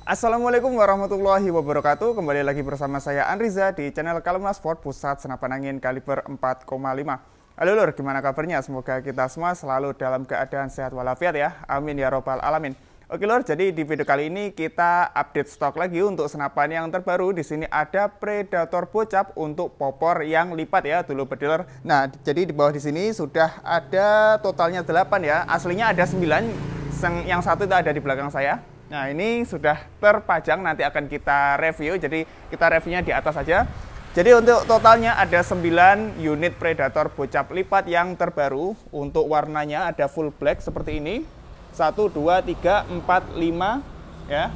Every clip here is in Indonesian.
Assalamualaikum warahmatullahi wabarakatuh. Kembali lagi bersama saya Anriza di channel Kalumna Sport Pusat Senapan Angin kaliber 4,5. Halo lur, gimana kabarnya? Semoga kita semua selalu dalam keadaan sehat walafiat ya. Amin ya robbal alamin. Oke lur, jadi di video kali ini kita update stok lagi untuk senapan yang terbaru. Di sini ada Predator Bocap untuk popor yang lipat ya, dulu bediler. Nah, jadi di bawah di sini sudah ada totalnya 8 ya. Aslinya ada 9, yang satu itu ada di belakang saya. Nah, ini sudah terpajang, nanti akan kita review, jadi kita reviewnya di atas saja. Jadi untuk totalnya ada 9 unit Predator Bocap lipat yang terbaru. Untuk warnanya ada full black seperti ini. 1, 2, 3, 4, 5 ya.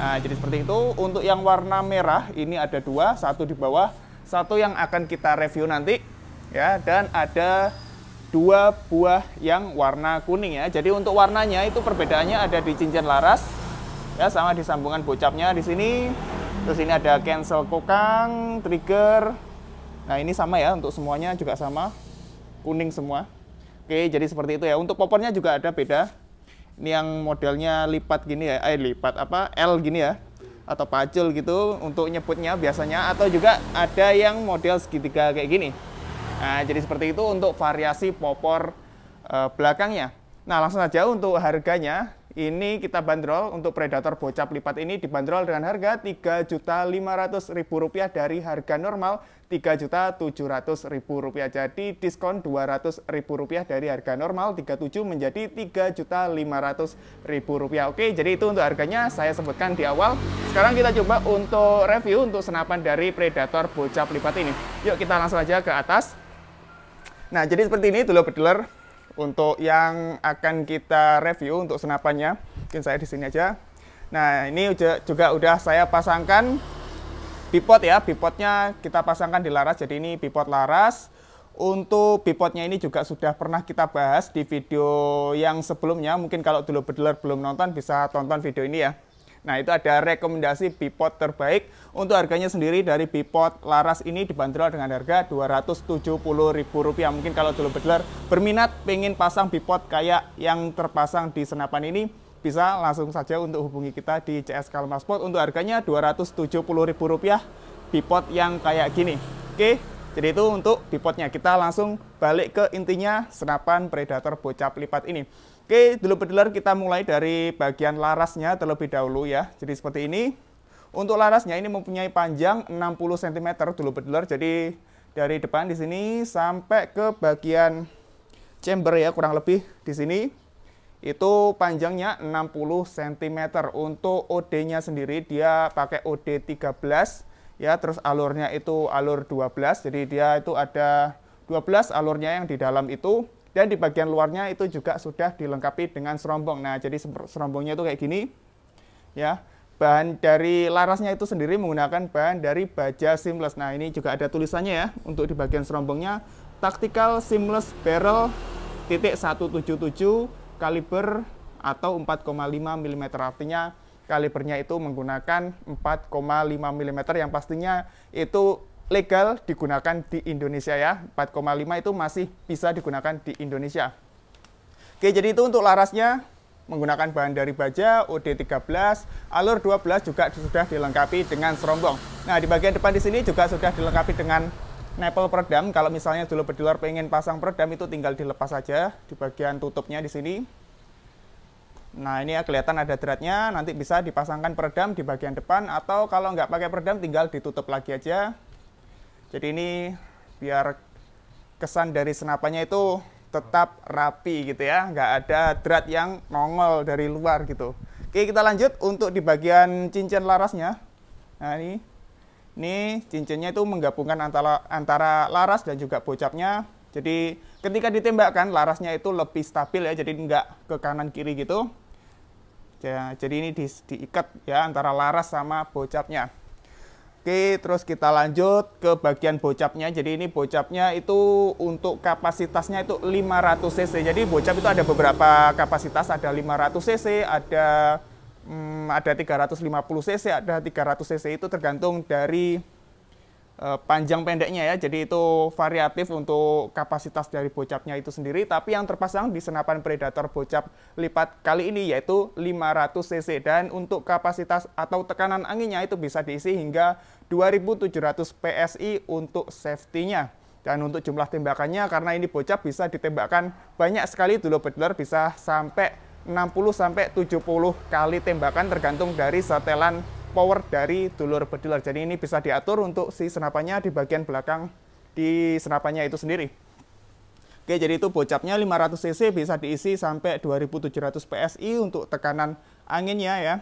Nah, jadi seperti itu. Untuk yang warna merah ini ada 2, satu di bawah, satu yang akan kita review nanti ya, dan ada 2 buah yang warna kuning ya. Jadi untuk warnanya itu perbedaannya ada di cincin laras ya, sama di sambungan bocapnya di sini. Terus ini ada cancel kokang, trigger. Nah, ini sama ya, untuk semuanya juga sama, kuning semua. Oke, jadi seperti itu ya. Untuk popornya juga ada beda. Ini yang modelnya lipat gini ya, lipat apa? L gini ya, atau pacul gitu untuk nyebutnya biasanya, atau juga ada yang model segitiga kayak gini. Nah, jadi seperti itu untuk variasi popor belakangnya. Nah, langsung saja untuk harganya. Ini kita bandrol untuk Predator Bocap lipat ini dibanderol dengan harga Rp3.500.000 dari harga normal Rp3.700.000. Jadi diskon Rp200.000 dari harga normal 37 menjadi Rp3.500.000. Oke, jadi itu untuk harganya saya sebutkan di awal. Sekarang kita coba untuk review untuk senapan dari Predator Bocap lipat ini. Yuk kita langsung aja ke atas. Nah, jadi seperti ini dulu bediler untuk yang akan kita review untuk senapannya. Mungkin saya di sini aja. Nah, ini juga udah saya pasangkan bipod ya. Bipodnya kita pasangkan di laras. Jadi ini bipod laras. Untuk bipodnya ini juga sudah pernah kita bahas di video yang sebelumnya. Mungkin kalau dulu bediler belum nonton bisa tonton video ini ya. Nah, itu ada rekomendasi bipod terbaik. Untuk harganya sendiri dari bipod laras ini dibanderol dengan harga Rp270.000. Mungkin kalau dulu bediler berminat pengen pasang bipod kayak yang terpasang di senapan ini, bisa langsung saja untuk hubungi kita di CS Kalumna Sport. Untuk harganya Rp270.000 bipod yang kayak gini. Oke, jadi itu untuk bipodnya. Kita langsung balik ke intinya senapan Predator Bocap lipat ini. Oke, dulu bediler kita mulai dari bagian larasnya terlebih dahulu ya. Jadi seperti ini. Untuk larasnya ini mempunyai panjang 60 cm dulu bediler. Jadi dari depan di sini sampai ke bagian chamber ya, kurang lebih di sini itu panjangnya 60 cm. Untuk OD-nya sendiri dia pakai OD 13 ya, terus alurnya itu alur 12. Jadi dia itu ada 12 alurnya yang di dalam itu. Dan di bagian luarnya itu juga sudah dilengkapi dengan serombong. Nah, jadi serombongnya itu kayak gini ya. Bahan dari larasnya itu sendiri menggunakan bahan dari baja seamless. Nah, ini juga ada tulisannya ya untuk di bagian serombongnya, Tactical Seamless Barrel .177 kaliber atau 4,5 mm. Artinya kalibernya itu menggunakan 4,5 mm yang pastinya itu legal digunakan di Indonesia ya. 4,5 itu masih bisa digunakan di Indonesia. Oke, jadi itu untuk larasnya menggunakan bahan dari baja OD 13, alur 12 juga sudah dilengkapi dengan serombong. Nah, di bagian depan di sini juga sudah dilengkapi dengan nipple peredam. Kalau misalnya dulu bediler pengen pasang peredam itu tinggal dilepas saja di bagian tutupnya di sini. Nah, ini ya kelihatan ada dratnya, nanti bisa dipasangkan peredam di bagian depan, atau kalau nggak pakai peredam tinggal ditutup lagi aja. Jadi ini biar kesan dari senapannya itu tetap rapi gitu ya, nggak ada drat yang nongol dari luar gitu. Oke, kita lanjut untuk di bagian cincin larasnya. Nah, ini cincinnya itu menggabungkan antara laras dan juga bocapnya. Jadi ketika ditembakkan larasnya itu lebih stabil ya, jadi nggak ke kanan kiri gitu. Ya, jadi ini diikat ya antara laras sama bocapnya. Oke, terus kita lanjut ke bagian bocapnya. Jadi ini bocapnya itu untuk kapasitasnya itu 500 cc. Jadi bocap itu ada beberapa kapasitas, ada 500 cc, ada 350 cc, ada 300 cc. Itu tergantung dari panjang pendeknya ya. Jadi itu variatif untuk kapasitas dari bocapnya itu sendiri. Tapi yang terpasang di senapan Predator bocap lipat kali ini yaitu 500 cc. Dan untuk kapasitas atau tekanan anginnya itu bisa diisi hingga 2700 PSI untuk safety-nya. Dan untuk jumlah tembakannya, karena ini bocap, bisa ditembakkan banyak sekali dulur bedulur, bisa sampai 60-70 kali tembakan tergantung dari setelan power dari dulur bedulur. Jadi ini bisa diatur untuk si senapannya di bagian belakang di senapannya itu sendiri. Oke, jadi itu bocapnya 500 cc bisa diisi sampai 2700 PSI untuk tekanan anginnya ya.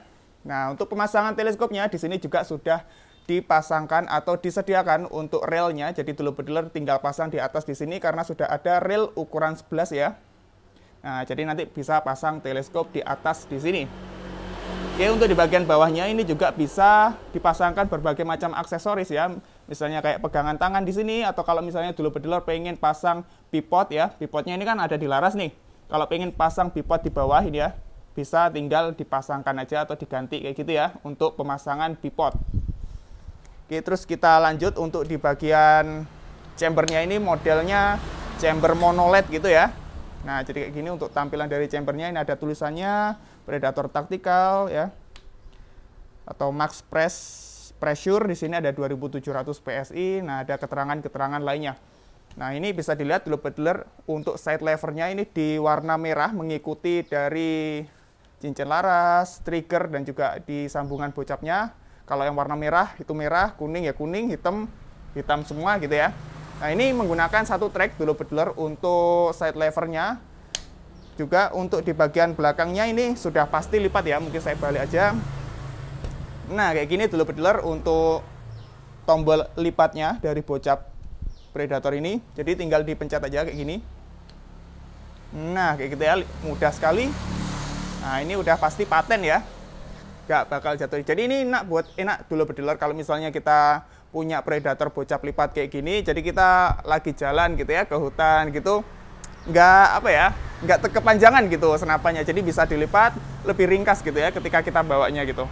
Nah, untuk pemasangan teleskopnya di sini juga sudah dipasangkan atau disediakan untuk relnya. Jadi dulur bedulur tinggal pasang di atas di sini karena sudah ada rel ukuran 11 ya. Nah, jadi nanti bisa pasang teleskop di atas di sini. Oke, untuk di bagian bawahnya ini juga bisa dipasangkan berbagai macam aksesoris ya. Misalnya kayak pegangan tangan di sini, atau kalau misalnya dulur bedulur pengen pasang bipod ya. Bipodnya ini kan ada di laras nih. Kalau pengen pasang bipod di bawah ini ya, bisa tinggal dipasangkan aja atau diganti kayak gitu ya untuk pemasangan bipod. Oke, terus kita lanjut untuk di bagian chambernya ini modelnya chamber monoled gitu ya. Nah, jadi kayak gini untuk tampilan dari chambernya, ini ada tulisannya Predator Tactical ya, atau Max Pressure. Di sini ada 2700 PSI. Nah, ada keterangan-keterangan lainnya. Nah, ini bisa dilihat dulur bedulur untuk side levernya ini di warna merah mengikuti dari cincin laras, trigger, dan juga di sambungan bocapnya. Kalau yang warna merah itu merah, kuning ya kuning, hitam semua gitu ya. Nah, ini menggunakan satu track dulur bedulur untuk side levernya. Juga untuk di bagian belakangnya ini sudah pasti lipat ya, mungkin saya balik aja. Nah, kayak gini dulur bedulur untuk tombol lipatnya dari bocap Predator ini. Jadi tinggal dipencet aja kayak gini. Nah, kayak gitu ya, mudah sekali. Nah, ini udah pasti paten ya, nggak bakal jatuh. Jadi ini enak dulur bedulur kalau misalnya kita punya Predator bocap lipat kayak gini. Jadi kita lagi jalan gitu ya ke hutan gitu, nggak kepanjangan gitu senapannya, jadi bisa dilipat lebih ringkas gitu ya ketika kita bawanya gitu.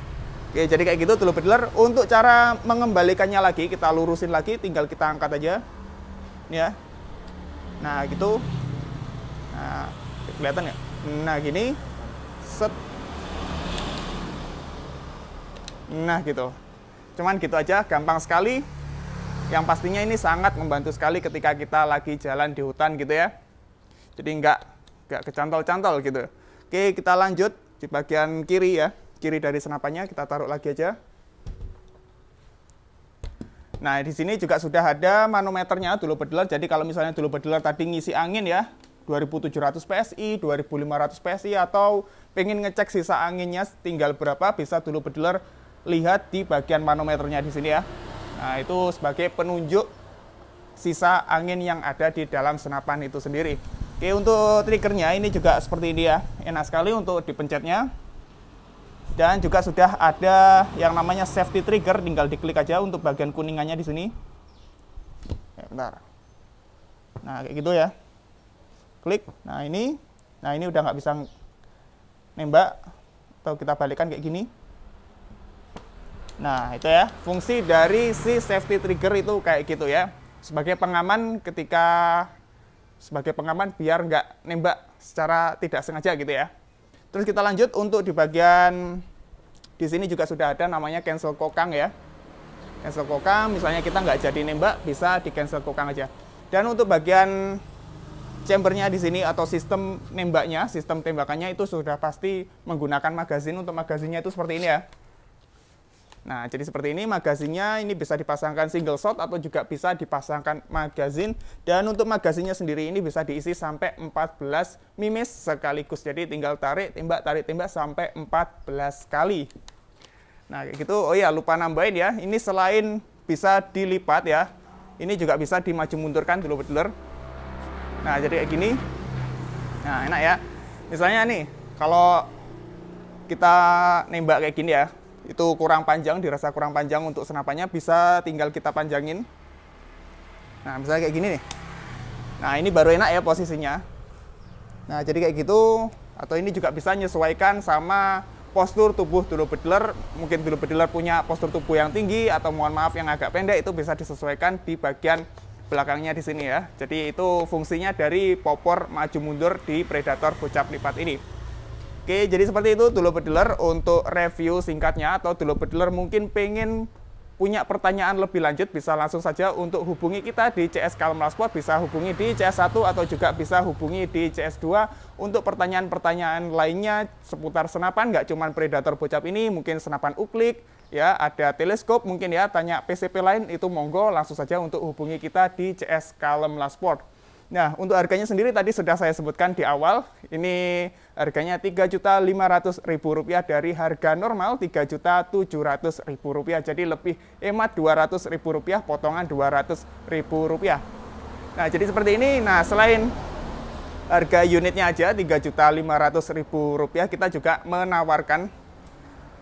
Oke, jadi kayak gitu dulur bedulur. Untuk cara mengembalikannya lagi, kita lurusin lagi, tinggal kita angkat aja ini ya. Nah gitu, nah kelihatan ya. Nah gini, set. Nah gitu, cuman gitu aja, gampang sekali. Yang pastinya ini sangat membantu sekali ketika kita lagi jalan di hutan gitu ya. Jadi nggak kecantol-cantol gitu. Oke, kita lanjut di bagian kiri ya. Kiri dari senapannya kita taruh lagi aja. Nah, di sini juga sudah ada manometernya dulur bedulur. Jadi kalau misalnya dulur bedulur tadi ngisi angin ya, 2700 PSI, 2500 PSI, atau pengen ngecek sisa anginnya tinggal berapa, bisa dulur bedulur lihat di bagian manometernya di sini ya. Nah, itu sebagai penunjuk sisa angin yang ada di dalam senapan itu sendiri. Oke, untuk triggernya ini juga seperti ini ya, enak sekali untuk dipencetnya. Dan juga sudah ada yang namanya safety trigger, tinggal diklik aja untuk bagian kuningannya di sini. Ya, bentar. Nah, kayak gitu ya. Klik. Nah ini udah nggak bisa nembak, atau kita balikkan kayak gini. Nah, itu ya, fungsi dari si safety trigger itu kayak gitu ya. Sebagai pengaman biar nggak nembak secara tidak sengaja gitu ya. Terus kita lanjut untuk di bagian di sini juga sudah ada namanya cancel kokang ya. Cancel kokang, misalnya kita nggak jadi nembak, bisa di cancel kokang aja. Dan untuk bagian chambernya di sini atau sistem nembaknya, sistem tembakannya itu sudah pasti menggunakan magazin. Untuk magazinnya itu seperti ini ya. Nah, jadi seperti ini magazinnya, ini bisa dipasangkan single shot atau juga bisa dipasangkan magazin. Dan untuk magazinnya sendiri ini bisa diisi sampai 14 mimis sekaligus. Jadi tinggal tarik tembak sampai 14 kali. Nah, kayak gitu. Oh iya, lupa nambahin ya. Ini selain bisa dilipat ya, ini juga bisa dimaju mundurkan dulur bedulur. Nah, jadi kayak gini. Nah, enak ya. Misalnya nih, kalau kita nembak kayak gini ya, itu kurang panjang, dirasa kurang panjang untuk senapannya, bisa tinggal kita panjangin. Nah, misalnya kayak gini nih. Nah, ini baru enak ya posisinya. Nah, jadi kayak gitu. Atau ini juga bisa menyesuaikan sama postur tubuh dulur bediler. Mungkin dulur bediler punya postur tubuh yang tinggi atau mohon maaf yang agak pendek, itu bisa disesuaikan di bagian belakangnya di sini ya. Jadi itu fungsinya dari popor maju mundur di Predator bocap lipat ini. Oke, jadi seperti itu dulur bediler untuk review singkatnya. Atau dulur bediler mungkin pengen punya pertanyaan lebih lanjut, bisa langsung saja untuk hubungi kita di CS Kalmla Sport, bisa hubungi di CS1 atau juga bisa hubungi di CS2 untuk pertanyaan-pertanyaan lainnya seputar senapan, nggak cuma Predator bocap ini, mungkin senapan uklik, ya ada teleskop mungkin ya, tanya PCP lain, itu monggo langsung saja untuk hubungi kita di CS Kalmla Sport. Nah, untuk harganya sendiri tadi sudah saya sebutkan di awal, ini harganya Rp3.500.000 dari harga normal Rp3.700.000, jadi lebih hemat Rp200.000, potongan Rp200.000. Nah, jadi seperti ini. Nah, selain harga unitnya aja Rp3.500.000, kita juga menawarkan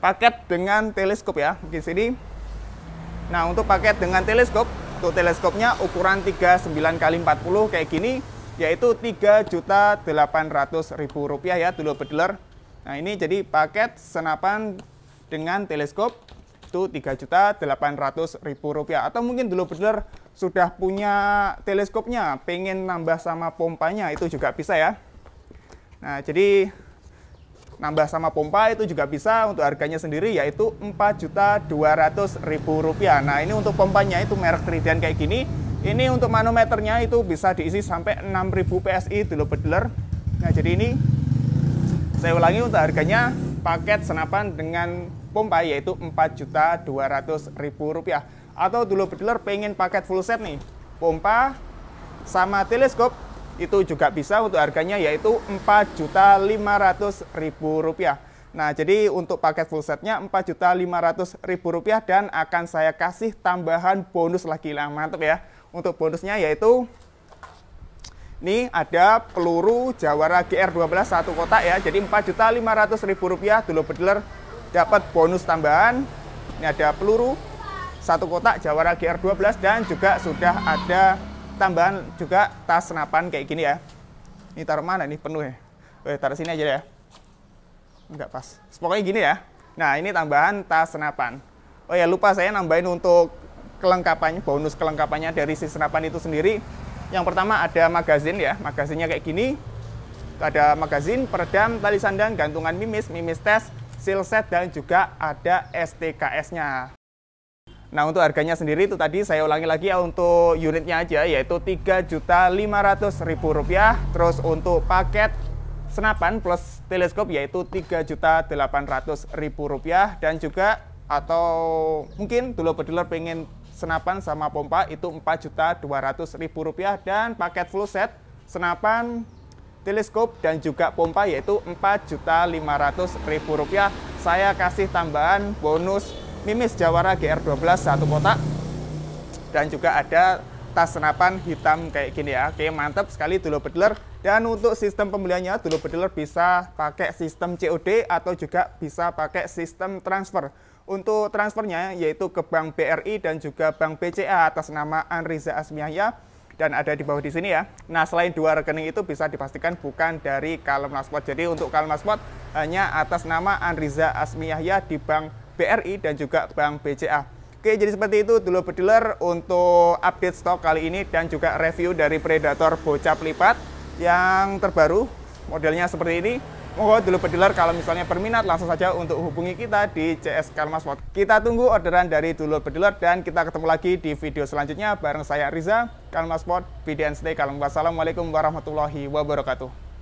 paket dengan teleskop ya, di sini. Nah, untuk paket dengan teleskop, untuk teleskopnya ukuran 39x40 kayak gini, yaitu Rp3.800.000 ya dulur bediler. Nah, ini jadi paket senapan dengan teleskop itu Rp3.800.000. Atau mungkin dulur bediler sudah punya teleskopnya, pengen nambah sama pompanya, itu juga bisa ya. Nah, jadi nambah sama pompa itu juga bisa. Untuk harganya sendiri yaitu Rp4.200.000. Nah, ini untuk pompanya itu merek Trident kayak gini. Ini untuk manometernya itu bisa diisi sampai 6.000 PSI dulur bediler. Nah, jadi ini saya ulangi, untuk harganya paket senapan dengan pompa yaitu Rp4.200.000. Atau dulur bediler pengen paket full set nih, pompa sama teleskop, itu juga bisa. Untuk harganya yaitu Rp4.500.000. Nah, jadi untuk paket full setnya Rp4.500.000 dan akan saya kasih tambahan bonus lagi lah, mantap ya. Untuk bonusnya yaitu ini ada peluru Jawara GR12 1 kotak ya. Jadi Rp4.500.000 dulur bediler dapat bonus tambahan. Ini ada peluru 1 kotak Jawara GR12 dan juga sudah ada tambahan juga tas senapan kayak gini ya. Ini taruh mana nih, penuh ya? Taruh sini aja ya. Enggak pas. Pokoknya gini ya. Nah, ini tambahan tas senapan. Oh ya, lupa saya nambahin untuk kelengkapannya, bonus kelengkapannya dari si senapan itu sendiri. Yang pertama ada magazin ya. Magazinnya kayak gini. Ada magazin, peredam, tali sandang, gantungan mimis, mimis tes, seal set, dan juga ada STKS-nya. Nah, untuk harganya sendiri itu tadi saya ulangi lagi ya, untuk unitnya aja yaitu Rp3.500.000. Terus untuk paket senapan plus teleskop yaitu Rp3.800.000. Dan juga atau mungkin dulur bediler pengen senapan sama pompa itu Rp4.200.000. Dan paket full set senapan, teleskop, dan juga pompa yaitu Rp4.500.000. Saya kasih tambahan bonus mimis Jawara GR12 1 kotak dan juga ada tas senapan hitam kayak gini ya. Oke, mantap sekali dulur bediler. Dan untuk sistem pembeliannya dulur bediler bisa pakai sistem COD atau juga bisa pakai sistem transfer. Untuk transfernya yaitu ke Bank BRI dan juga Bank BCA atas nama Anriza Asmiyahya, dan ada di bawah di sini ya. Nah, selain dua rekening itu bisa dipastikan bukan dari Kalmla Sport. Jadi untuk Kalmla Sport hanya atas nama Anriza Asmiyahya di Bank BRI dan juga Bank BCA. Oke, jadi seperti itu dulur bediler untuk update stok kali ini dan juga review dari Predator bocap lipat yang terbaru. Modelnya seperti ini. Monggo dulur bediler kalau misalnya berminat langsung saja untuk hubungi kita di CS Kalmla Sport. Kita tunggu orderan dari dulur bediler dan kita ketemu lagi di video selanjutnya bareng saya Riza, Kalmla Sport, BDN Stay Kalem. Wassalamualaikum warahmatullahi wabarakatuh.